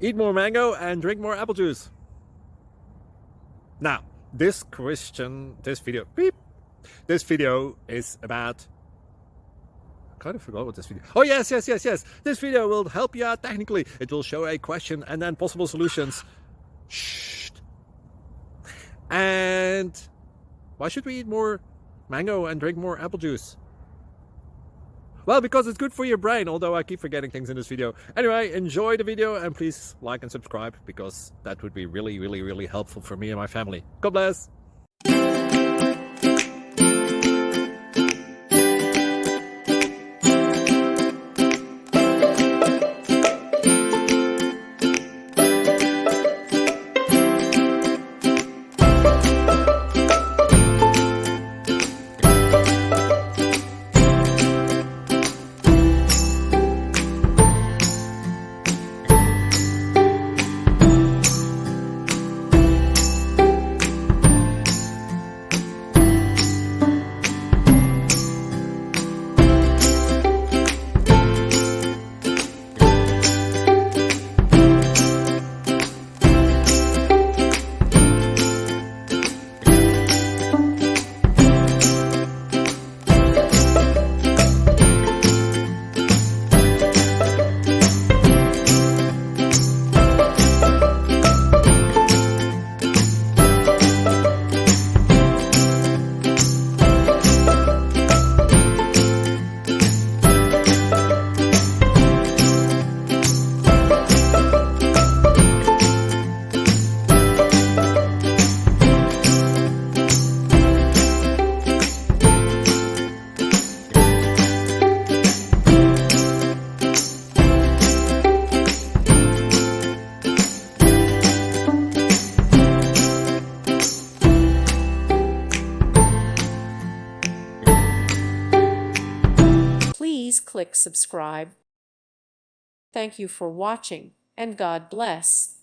Eat more mango and drink more apple juice. Now, this video is about... I kind of forgot what this video... Oh, yes. This video will help you out technically. It will show a question and then possible solutions. Shh. And why should we eat more mango and drink more apple juice? Well, because it's good for your brain, although I keep forgetting things in this video. Anyway, enjoy the video and please like and subscribe, because that would be really helpful for me and my family. God bless! Please click subscribe. Thank you for watching, and God bless.